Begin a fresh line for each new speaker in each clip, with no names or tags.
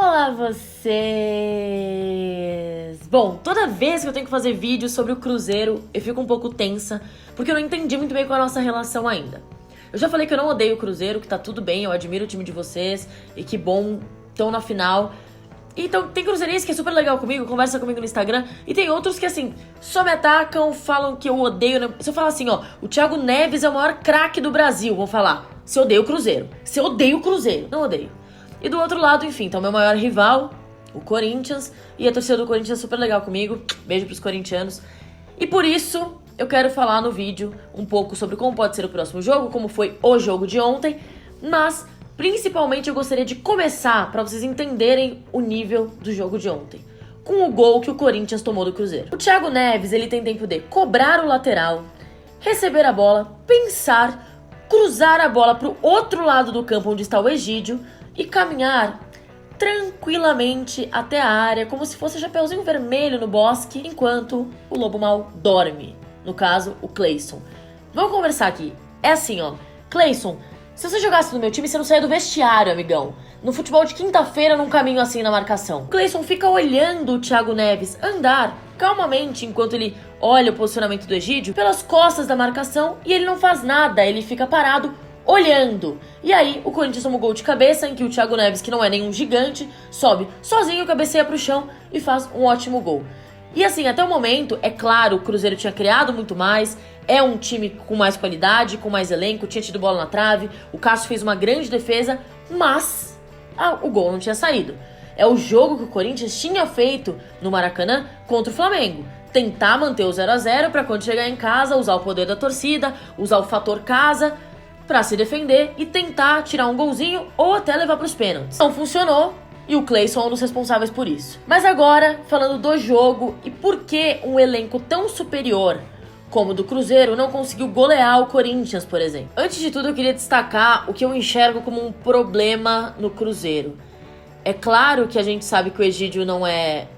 Olá, vocês! Bom, toda vez que eu tenho que fazer vídeo sobre o Cruzeiro, eu fico um pouco tensa, porque eu não entendi muito bem qual é a nossa relação ainda. Eu já falei que eu não odeio o Cruzeiro, que tá tudo bem, eu admiro o time de vocês, e que bom, estão na final. Então, tem cruzeirense que é super legal comigo, conversa comigo no Instagram, e tem outros que, assim, só me atacam, falam que eu odeio... Se eu falar assim, ó, o Thiago Neves é o maior craque do Brasil, vão falar, você odeia o Cruzeiro. Você odeia o Cruzeiro. Não odeio. E do outro lado, enfim, tá o meu maior rival, o Corinthians, e a torcida do Corinthians é super legal comigo, beijo pros corintianos. E por isso, eu quero falar no vídeo um pouco sobre como pode ser o próximo jogo, como foi o jogo de ontem, mas principalmente eu gostaria de começar para vocês entenderem o nível do jogo de ontem, com o gol que o Corinthians tomou do Cruzeiro. O Thiago Neves, ele tem tempo de cobrar o lateral, receber a bola, pensar, cruzar a bola pro outro lado do campo onde está o Egídio, e caminhar tranquilamente até a área, como se fosse Chapeuzinho Vermelho no bosque, enquanto o Lobo Mal dorme. No caso, o Cleison. Vamos conversar aqui. É assim, ó. Cleison, se você jogasse no meu time, você não saia do vestiário, amigão. No futebol de quinta-feira, num caminho assim na marcação. O Cleison fica olhando o Thiago Neves andar calmamente enquanto ele olha o posicionamento do Egídio pelas costas da marcação e ele não faz nada, ele fica parado olhando. E aí, o Corinthians toma um gol de cabeça em que o Thiago Neves, que não é nenhum gigante, sobe sozinho, cabeceia pro chão e faz um ótimo gol. E assim, até o momento, é claro, o Cruzeiro tinha criado muito mais, é um time com mais qualidade, com mais elenco, tinha tido bola na trave, o Cássio fez uma grande defesa, mas o gol não tinha saído. É o jogo que o Corinthians tinha feito no Maracanã contra o Flamengo. Tentar manter o 0 a 0 para quando chegar em casa, usar o poder da torcida, usar o fator casa pra se defender e tentar tirar um golzinho ou até levar pros pênaltis. Não funcionou e o Cleison é um dos responsáveis por isso. Mas agora, falando do jogo e por que um elenco tão superior como o do Cruzeiro não conseguiu golear o Corinthians, por exemplo. Antes de tudo, eu queria destacar o que eu enxergo como um problema no Cruzeiro. É claro que a gente sabe que o Egídio não é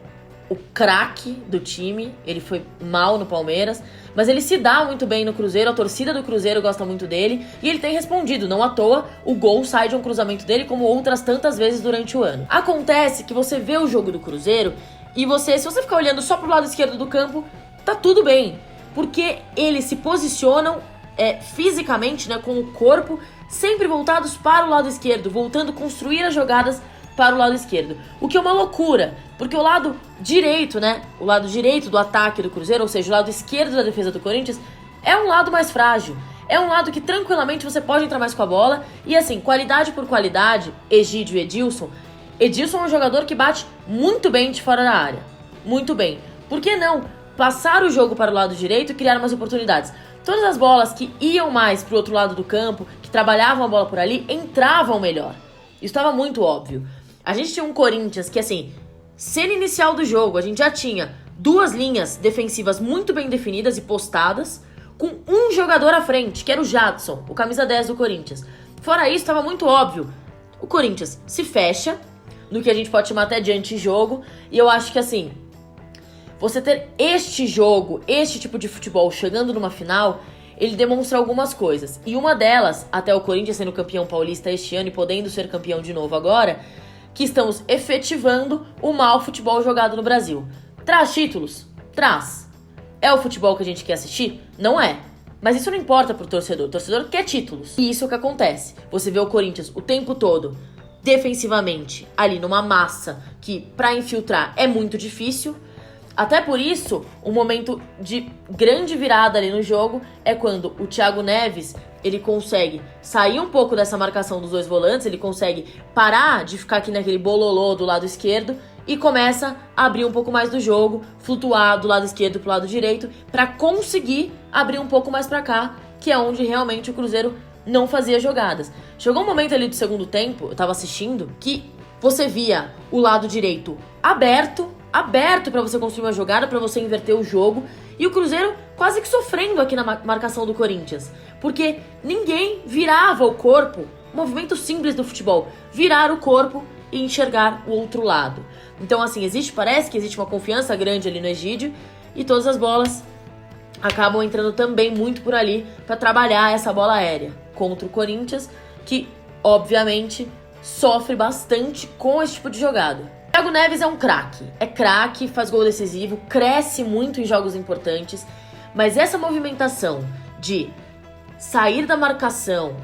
o craque do time, ele foi mal no Palmeiras, mas ele se dá muito bem no Cruzeiro, a torcida do Cruzeiro gosta muito dele, e ele tem respondido, não à toa, o gol sai de um cruzamento dele, como outras tantas vezes durante o ano. Acontece que você vê o jogo do Cruzeiro, e se você ficar olhando só pro lado esquerdo do campo, tá tudo bem, porque eles se posicionam fisicamente, né, com o corpo, sempre voltados para o lado esquerdo, voltando a construir as jogadas para o lado esquerdo. O que é uma loucura, porque o lado direito, né, o lado direito do ataque do Cruzeiro, ou seja, o lado esquerdo da defesa do Corinthians, é um lado mais frágil. É um lado que tranquilamente você pode entrar mais com a bola. E assim, qualidade por qualidade, Egídio e Edilson. Edilson é um jogador que bate muito bem de fora da área. Muito bem. Por que não passar o jogo para o lado direito e criar mais oportunidades? Todas as bolas que iam mais para o outro lado do campo, que trabalhavam a bola por ali, entravam melhor. Isso estava muito óbvio. A gente tinha um Corinthians que, assim, cena inicial do jogo, a gente já tinha duas linhas defensivas muito bem definidas e postadas, com um jogador à frente, que era o Jadson, o camisa 10 do Corinthians. Fora isso, estava muito óbvio. O Corinthians se fecha, no que a gente pode chamar até de antijogo, e eu acho que, assim, você ter este jogo, este tipo de futebol chegando numa final, ele demonstra algumas coisas. E uma delas, até o Corinthians sendo campeão paulista este ano e podendo ser campeão de novo agora, que estamos efetivando o mau futebol jogado no Brasil. Traz títulos? Traz. É o futebol que a gente quer assistir? Não é. Mas isso não importa pro torcedor. O torcedor quer títulos. E isso é o que acontece. Você vê o Corinthians o tempo todo, defensivamente, ali numa massa que pra infiltrar é muito difícil. Até por isso, um momento de grande virada ali no jogo é quando o Thiago Neves, ele consegue sair um pouco dessa marcação dos dois volantes, ele consegue parar de ficar aqui naquele bololô do lado esquerdo e começa a abrir um pouco mais do jogo, flutuar do lado esquerdo pro lado direito, para conseguir abrir um pouco mais para cá, que é onde realmente o Cruzeiro não fazia jogadas. Chegou um momento ali do segundo tempo, eu tava assistindo, que você via o lado direito aberto para você construir uma jogada, para você inverter o jogo, e o Cruzeiro quase que sofrendo aqui na marcação do Corinthians, porque ninguém virava o corpo, movimento simples do futebol, virar o corpo e enxergar o outro lado. Então assim, parece que existe uma confiança grande ali no Egídio, e todas as bolas acabam entrando também muito por ali para trabalhar essa bola aérea contra o Corinthians, que obviamente sofre bastante com esse tipo de jogada. Thiago Neves é um craque. É craque, faz gol decisivo, cresce muito em jogos importantes. Mas essa movimentação de sair da marcação,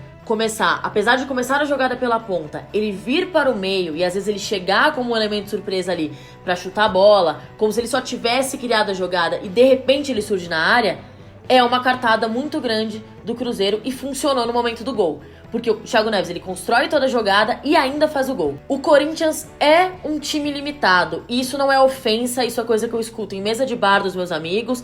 apesar de começar a jogada pela ponta, ele vir para o meio e às vezes ele chegar como um elemento de surpresa ali para chutar a bola, como se ele só tivesse criado a jogada e de repente ele surge na área, é uma cartada muito grande do Cruzeiro e funcionou no momento do gol. Porque o Thiago Neves, ele constrói toda a jogada e ainda faz o gol. O Corinthians é um time limitado. E isso não é ofensa, isso é coisa que eu escuto em mesa de bar dos meus amigos,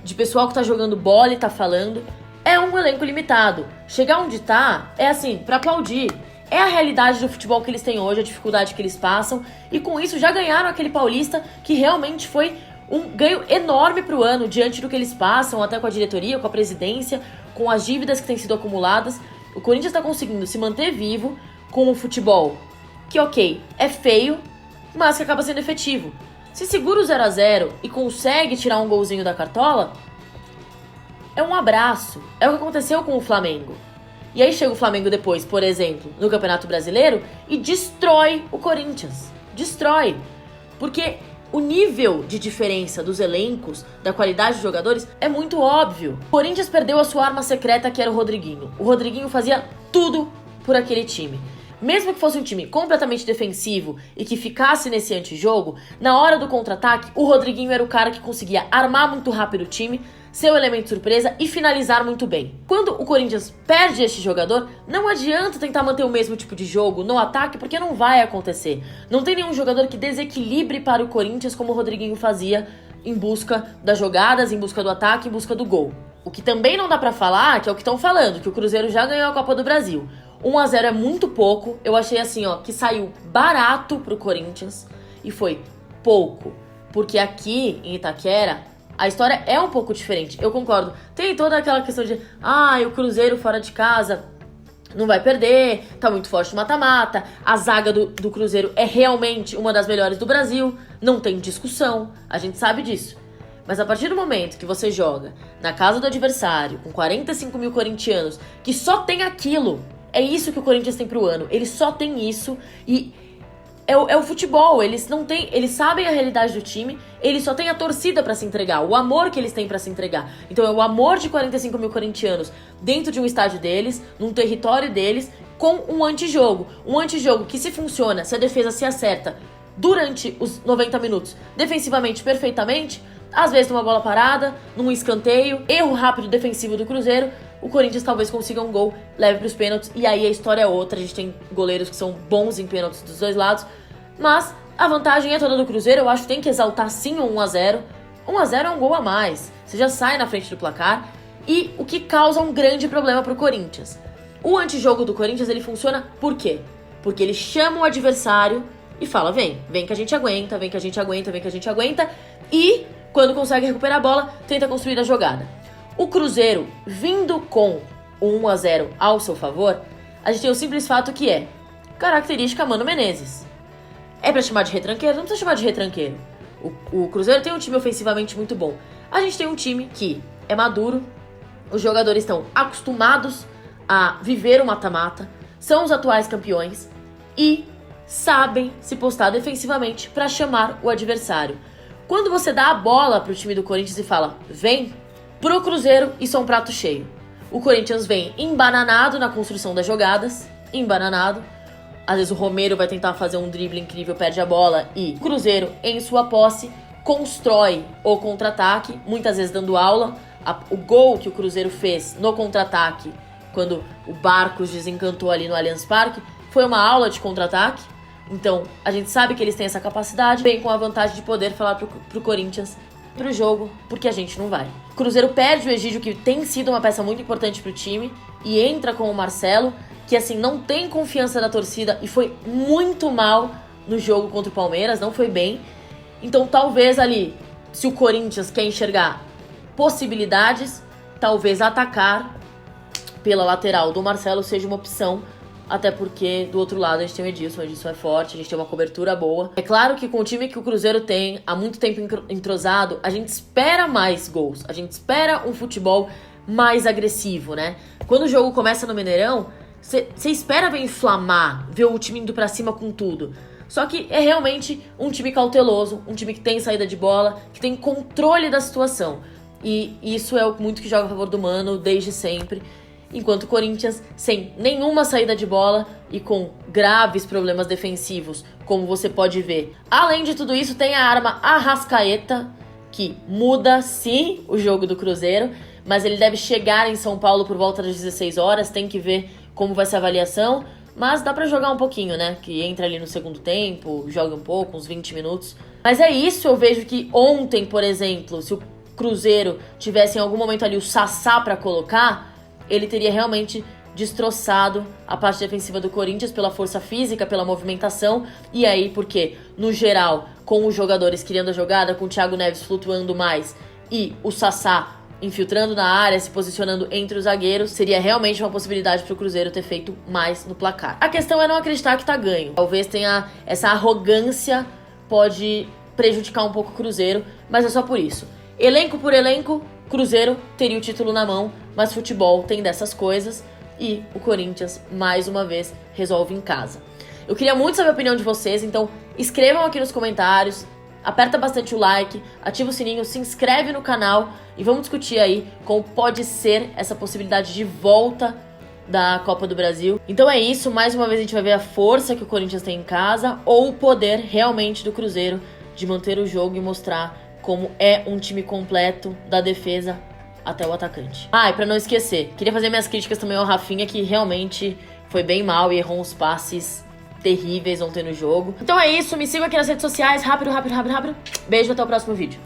de pessoal que tá jogando bola e tá falando. É um elenco limitado. Chegar onde tá é assim, pra aplaudir. É a realidade do futebol que eles têm hoje, a dificuldade que eles passam. E com isso já ganharam aquele Paulista que realmente foi um ganho enorme pro ano, diante do que eles passam, até com a diretoria, com a presidência, com as dívidas que têm sido acumuladas. O Corinthians tá conseguindo se manter vivo com um futebol que, ok, é feio, mas que acaba sendo efetivo. Se segura o 0-0 e consegue tirar um golzinho da cartola, é um abraço. É o que aconteceu com o Flamengo. E aí chega o Flamengo depois, por exemplo, no Campeonato Brasileiro e destrói o Corinthians. Destrói. Porque o nível de diferença dos elencos, da qualidade dos jogadores, é muito óbvio. O Corinthians perdeu a sua arma secreta, que era o Rodriguinho. O Rodriguinho fazia tudo por aquele time. Mesmo que fosse um time completamente defensivo e que ficasse nesse antijogo, na hora do contra-ataque, o Rodriguinho era o cara que conseguia armar muito rápido o time, ser o elemento de surpresa e finalizar muito bem. Quando o Corinthians perde este jogador, não adianta tentar manter o mesmo tipo de jogo no ataque, porque não vai acontecer. Não tem nenhum jogador que desequilibre para o Corinthians como o Rodriguinho fazia em busca das jogadas, em busca do ataque, em busca do gol. O que também não dá pra falar, que é o que estão falando, que o Cruzeiro já ganhou a Copa do Brasil. 1-0 é muito pouco. Eu achei assim, que saiu barato pro Corinthians e foi pouco. Porque aqui em Itaquera, a história é um pouco diferente. Eu concordo. Tem toda aquela questão de, o Cruzeiro fora de casa não vai perder, tá muito forte no mata-mata. A zaga do Cruzeiro é realmente uma das melhores do Brasil. Não tem discussão, a gente sabe disso. Mas a partir do momento que você joga na casa do adversário, com 45 mil corintianos, que só tem aquilo, é isso que o Corinthians tem pro ano. Eles só tem isso e é o futebol. Eles sabem a realidade do time, eles só têm a torcida pra se entregar, o amor que eles têm pra se entregar. Então é o amor de 45 mil corintianos dentro de um estádio deles, num território deles, com um antijogo. Um antijogo que, se funciona, se a defesa se acerta durante os 90 minutos defensivamente perfeitamente, às vezes numa bola parada, num escanteio, erro rápido defensivo do Cruzeiro, o Corinthians talvez consiga um gol, leve pros pênaltis, e aí a história é outra. A gente tem goleiros que são bons em pênaltis dos dois lados, mas a vantagem é toda do Cruzeiro. Eu acho que tem que exaltar sim o 1-0. 1-0 é um gol a mais, você já sai na frente do placar, e o que causa um grande problema pro Corinthians. O antijogo do Corinthians, ele funciona por quê? Porque ele chama o adversário e fala, vem que a gente aguenta, vem que a gente aguenta, vem que a gente aguenta, e quando consegue recuperar a bola, tenta construir a jogada. O Cruzeiro, vindo com o 1-0 ao seu favor, a gente tem o simples fato que é característica Mano Menezes. É pra chamar de retranqueiro? Não precisa chamar de retranqueiro. O Cruzeiro tem um time ofensivamente muito bom. A gente tem um time que é maduro, os jogadores estão acostumados a viver o mata-mata, são os atuais campeões e sabem se postar defensivamente pra chamar o adversário. Quando você dá a bola pro time do Corinthians e fala, vem, pro Cruzeiro isso é um prato cheio. O Corinthians vem embananado na construção das jogadas, embananado. Às vezes o Romero vai tentar fazer um drible incrível, perde a bola, e o Cruzeiro, em sua posse, constrói o contra-ataque, muitas vezes dando aula. O gol que o Cruzeiro fez no contra-ataque, quando o Barcos desencantou ali no Allianz Parque, foi uma aula de contra-ataque. Então, a gente sabe que eles têm essa capacidade, bem com a vantagem de poder falar pro Corinthians, pro jogo, porque a gente não vai. O Cruzeiro perde o Egídio, que tem sido uma peça muito importante pro time, e entra com o Marcelo, que assim, não tem confiança da torcida e foi muito mal no jogo contra o Palmeiras, não foi bem. Então, talvez ali, se o Corinthians quer enxergar possibilidades, talvez atacar pela lateral do Marcelo seja uma opção. Até porque, do outro lado, a gente tem o Edilson é forte, a gente tem uma cobertura boa. É claro que com o time que o Cruzeiro tem, há muito tempo entrosado, a gente espera mais gols, a gente espera um futebol mais agressivo, né? Quando o jogo começa no Mineirão, Você espera ver inflamar, ver o time indo pra cima com tudo. Só que é realmente um time cauteloso, um time que tem saída de bola, que tem controle da situação. E isso é muito que joga a favor do Mano desde sempre. Enquanto o Corinthians, sem nenhuma saída de bola e com graves problemas defensivos, como você pode ver. Além de tudo isso, tem a arma Arrascaeta, que muda sim o jogo do Cruzeiro, mas ele deve chegar em São Paulo por volta das 16 horas, tem que ver como vai ser a avaliação, mas dá pra jogar um pouquinho, né? Que entra ali no segundo tempo, joga um pouco, uns 20 minutos. Mas é isso, eu vejo que ontem, por exemplo, se o Cruzeiro tivesse em algum momento ali o Sassá pra colocar, ele teria realmente destroçado a parte defensiva do Corinthians pela força física, pela movimentação, e aí porque, no geral, com os jogadores criando a jogada, com o Thiago Neves flutuando mais e o Sassá infiltrando na área, se posicionando entre os zagueiros, seria realmente uma possibilidade para o Cruzeiro ter feito mais no placar. A questão é não acreditar que tá ganho. Talvez tenha essa arrogância, pode prejudicar um pouco o Cruzeiro, mas é só por isso. Elenco por elenco, Cruzeiro teria o título na mão, mas futebol tem dessas coisas e o Corinthians, mais uma vez, resolve em casa. Eu queria muito saber a opinião de vocês, então escrevam aqui nos comentários, aperta bastante o like, ativa o sininho, se inscreve no canal e vamos discutir aí como pode ser essa possibilidade de volta da Copa do Brasil. Então é isso, mais uma vez a gente vai ver a força que o Corinthians tem em casa ou o poder realmente do Cruzeiro de manter o jogo e mostrar como é um time completo da defesa até o atacante. Ah, e pra não esquecer, queria fazer minhas críticas também ao Rafinha, que realmente foi bem mal e errou uns passes terríveis ontem no jogo. Então é isso, me sigam aqui nas redes sociais, rápido. Beijo, até o próximo vídeo.